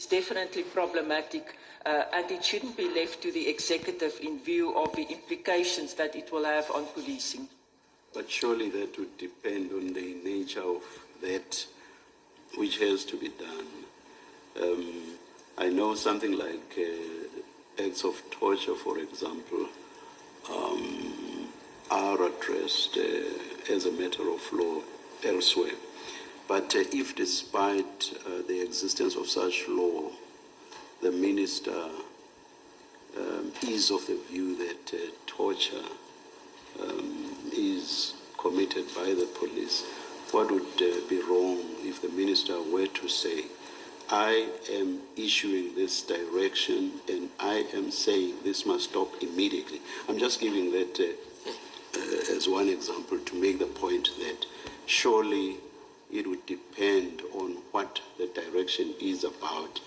is definitely problematic, and it shouldn't be left to the executive in view of the implications that it will have on policing. But surely that would depend on the nature of that which has to be done. I know something like acts of torture, for example, are addressed as a matter of law elsewhere. But if despite the existence of such law, the minister is of the view that torture is committed by the police, what would be wrong if the minister were to say, I am issuing this direction and I am saying this must stop immediately? I'm just giving that as one example to make the point that surely it would depend on what the direction is about,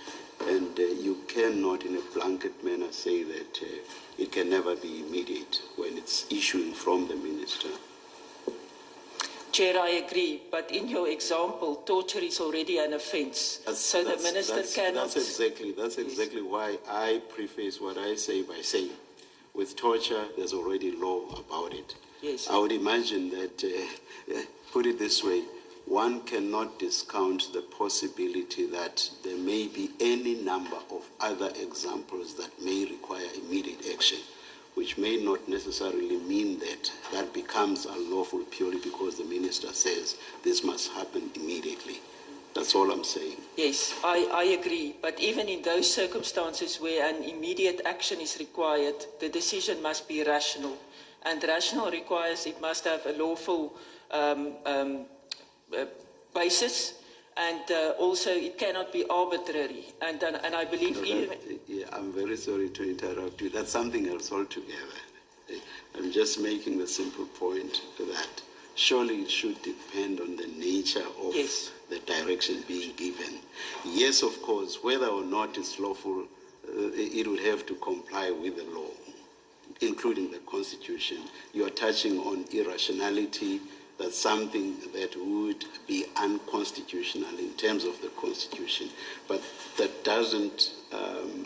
and you cannot in a blanket manner say that it can never be immediate when it's issuing from the minister. Chair, I agree, but in your example, torture is already an offence, so the minister cannot... That's exactly why I preface what I say by saying, with torture, there's already law about it. Yes. I would imagine that, put it this way, one cannot discount the possibility that there may be any number of other examples that may require immediate action, which may not necessarily mean that that becomes unlawful purely because the minister says this must happen immediately. That's all I'm saying. Yes, I agree. But even in those circumstances where an immediate action is required, the decision must be rational. And rational requires it must have a lawful basis, and also it cannot be arbitrary. And I believe I'm very sorry to interrupt you. That's something else altogether. I'm just making the simple point that surely it should depend on the nature of the direction being given. Yes, of course, whether or not it's lawful, it would have to comply with the law, including the Constitution. You are touching on irrationality. That's something that would be unconstitutional in terms of the Constitution. But that doesn't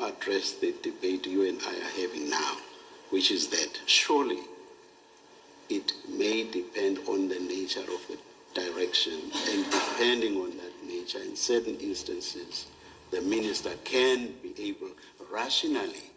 address the debate you and I are having now, which is that surely it may depend on the nature of the direction, and depending on that nature, in certain instances, the minister can be able rationally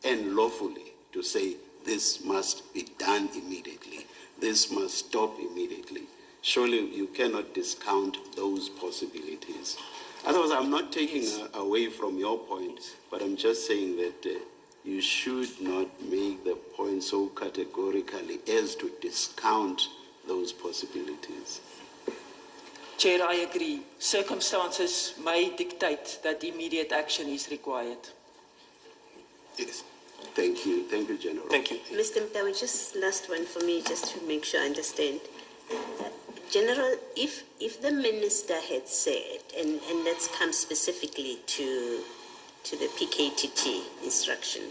and lawfully to say this must be done immediately, this must stop immediately. Surely you cannot discount those possibilities. Otherwise, I'm not taking away from your point, but I'm just saying that you should not make the point so categorically as to discount those possibilities. Chair, I agree. Circumstances may dictate that immediate action is required. Yes. Thank you. Thank you, General. Thank you. Mr. Mtawi, just last one for me, just to make sure I understand. General, if the minister had said, and let's come specifically to the PKTT instruction,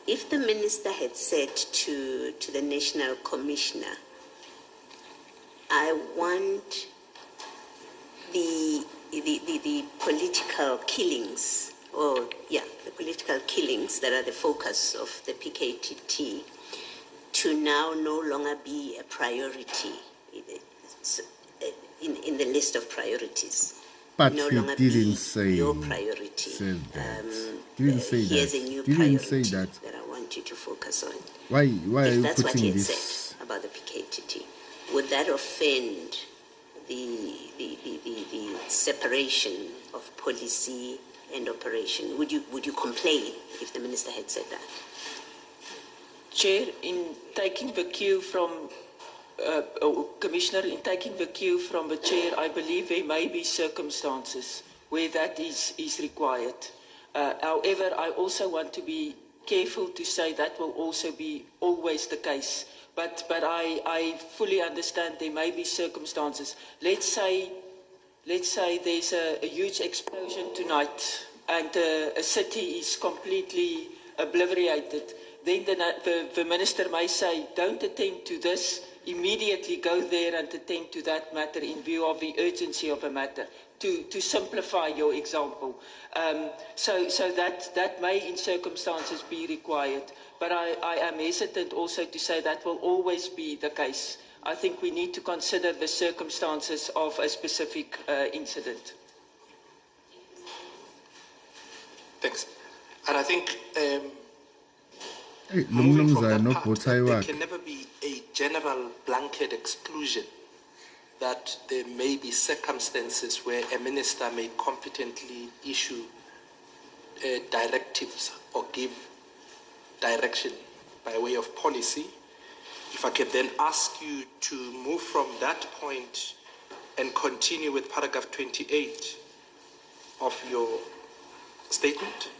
if the minister had said to the National Commissioner, I want the political killings, the political killings that are the focus of the PKTT to now no longer be a priority in the list of priorities. But no he longer didn't be say your priority. Didn't say here's that. a new Didn't priority say that. that I want you to focus on. Why If are you that's what putting he had this? said about the PKTT, would that offend the separation of policy and operation? Would you complain if the minister had said that? Chair, in taking the cue from Commissioner, in taking the cue from the chair, I believe there may be circumstances where that is required. However, I also want to be careful to say that will also be always the case. But I fully understand there may be circumstances. Let's say there's a huge explosion tonight and a city is completely obliterated. Then the minister may say, don't attend to this, immediately go there and attend to that matter in view of the urgency of the matter. to simplify your example. So that may in circumstances be required, but I am hesitant also to say that will always be the case. I think we need to consider the circumstances of a specific incident. Thanks. And I think Hey, moving from Lumnumza, that no part, potai there work. can never be a general blanket exclusion that there may be circumstances where a minister may competently issue directives or give direction by way of policy. If I can then ask you to move from that point and continue with paragraph 28 of your statement.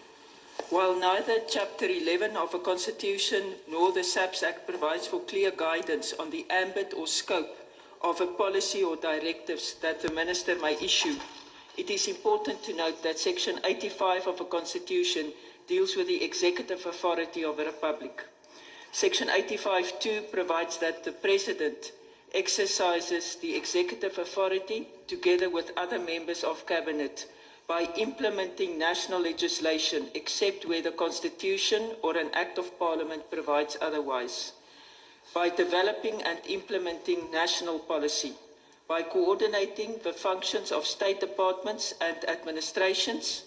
While neither Chapter 11 of the Constitution nor the SAPS Act provides for clear guidance on the ambit or scope of a policy or directives that the Minister may issue, it is important to note that Section 85 of the Constitution deals with the executive authority of the Republic. Section 85(2) provides that the President exercises the executive authority together with other members of Cabinet by implementing national legislation except where the Constitution or an Act of Parliament provides otherwise, by developing and implementing national policy, by coordinating the functions of state departments and administrations,